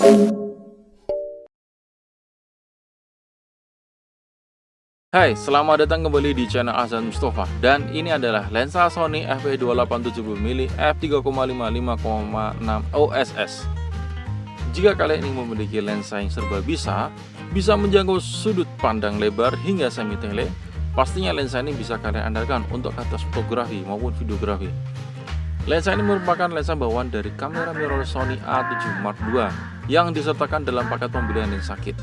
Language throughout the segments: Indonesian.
Hai, selamat datang kembali di channel Azan Mustafa. Dan ini adalah lensa Sony f/2870mm f3,5 5,6 OSS. Jika kalian ingin memiliki lensa yang serba bisa menjangkau sudut pandang lebar hingga semi tele, pastinya lensa ini bisa kalian andalkan untuk aktivitas fotografi maupun videografi. Lensa ini merupakan lensa bawaan dari kamera mirrorless Sony A7 Mark II yang disertakan dalam paket pembelian lensa kit.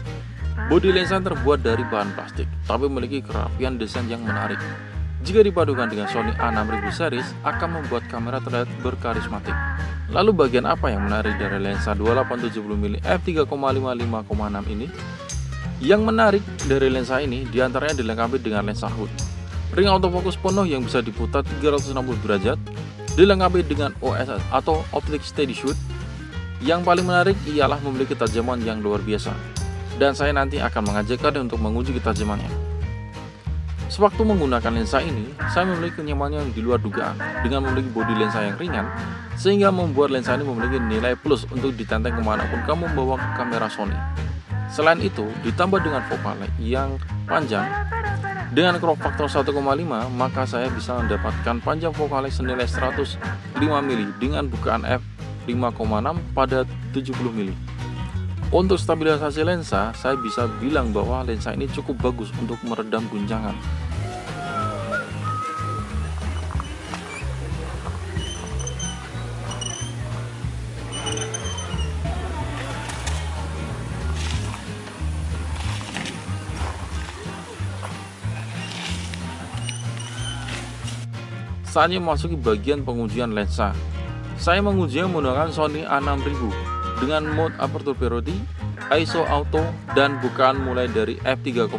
Bodi lensa terbuat dari bahan plastik, tapi memiliki kerapian desain yang menarik. Jika dipadukan dengan Sony A6000 series, akan membuat kamera terlihat berkarismatik. Lalu bagian apa yang menarik dari lensa 2870mm f3,5 5,6 ini? Yang menarik dari lensa ini diantaranya dilengkapi dengan lensa hood, ring autofocus penuh yang bisa diputar 360 derajat, dilengkapi dengan OSS atau Optic Steady Shoot. Yang paling menarik ialah memiliki ketajaman yang luar biasa, dan saya nanti akan mengajak kalian untuk menguji ketajamannya. Sewaktu menggunakan lensa ini, saya memiliki kenyamanan yang di luar dugaan dengan memiliki bodi lensa yang ringan, sehingga membuat lensa ini memiliki nilai plus untuk ditenteng kemanapun kamu membawa kamera Sony. Selain itu, ditambah dengan focal length yang panjang, dengan crop factor 1,5, maka saya bisa mendapatkan panjang focal length senilai 105 mm dengan bukaan f5,6 pada 70 mm. Untuk stabilisasi lensa, saya bisa bilang bahwa lensa ini cukup bagus untuk meredam guncangan. Saatnya memasuki bagian pengujian lensa. Saya mengujinya menggunakan Sony A6000 dengan mode aperture priority, ISO auto, dan bukaan mulai dari f3,5.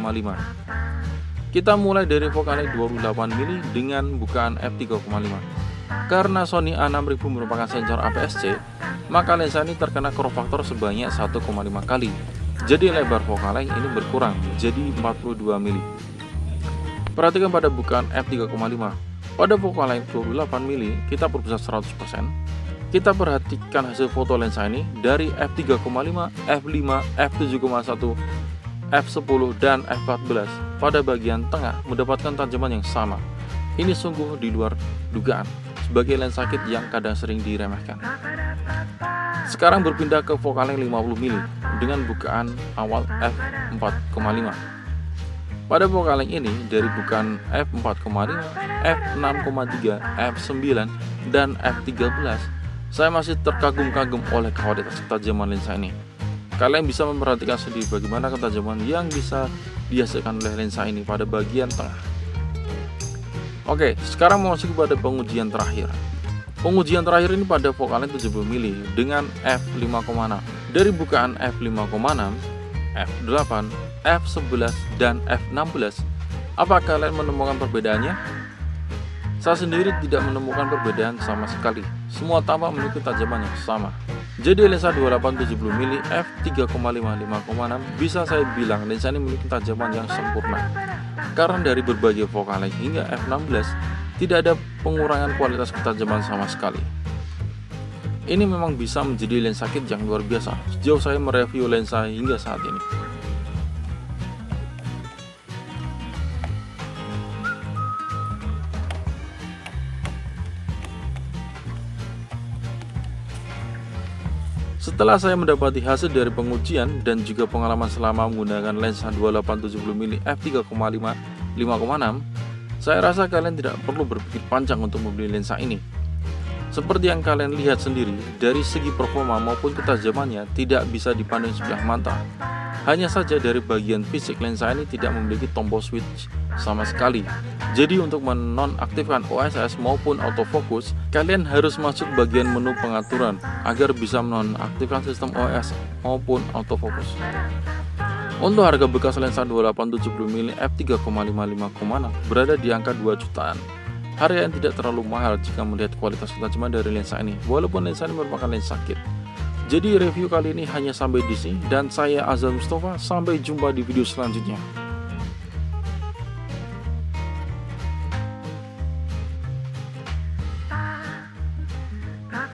Kita mulai dari focal length 28mm dengan bukaan f3,5. Karena Sony A6000 merupakan sensor APS-C, maka lensa ini terkena crop factor sebanyak 1,5 kali. Jadi lebar focal length ini berkurang jadi 42 mm. Perhatikan pada bukaan f3,5. Pada focal length 28mm kita berbesar 100%. Kita perhatikan hasil foto lensa ini dari f3,5, f5, f7,1, f10, dan f14 pada bagian tengah mendapatkan tajaman yang sama. Ini sungguh di luar dugaan sebagai lensa kit yang kadang sering diremehkan. Sekarang berpindah ke focal length 50mm dengan bukaan awal f4,5. Pada focal length ini dari bukaan f4,5, f6,3, f9, dan f13, saya masih terkagum-kagum oleh kualitas ketajaman lensa ini. Kalian bisa memperhatikan sendiri bagaimana ketajaman yang bisa dihasilkan oleh lensa ini pada bagian tengah. Oke, sekarang memasuki pada pengujian terakhir. Pengujian terakhir ini pada focal length 70mm dengan f5,6. Dari bukaan f5,6, f8, f11, dan f16. Apa kalian menemukan perbedaannya? Saya sendiri tidak menemukan perbedaan sama sekali. Semua tampak memiliki ketajaman yang sama. Jadi lensa 2870mm f3,5 5,6 bisa saya bilang lensa ini memiliki ketajaman yang sempurna. Karena dari berbagai focal length hingga f16 tidak ada pengurangan kualitas ketajaman sama sekali. Ini memang bisa menjadi lensa kit yang luar biasa sejauh saya mereview lensa hingga saat ini. Setelah saya mendapati hasil dari pengujian dan juga pengalaman selama menggunakan lensa 2870mm f3,5 5,6, saya rasa kalian tidak perlu berpikir panjang untuk membeli lensa ini. Seperti yang kalian lihat sendiri, dari segi performa maupun ketajamannya tidak bisa dipandang sebelah mata. Hanya saja dari bagian fisik lensa ini tidak memiliki tombol switch sama sekali. Jadi untuk menonaktifkan OSS maupun autofocus, kalian harus masuk bagian menu pengaturan agar bisa menonaktifkan sistem OSS maupun autofocus. Untuk harga bekas lensa 2870mm f3,5 5,6 berada di angka 2 jutaan. Harga yang tidak terlalu mahal jika melihat kualitas ketajaman dari lensa ini, walaupun lensa ini merupakan lensa kit. Jadi review kali ini hanya sampai di sini, dan saya Azan Mustafa. Sampai jumpa di video selanjutnya.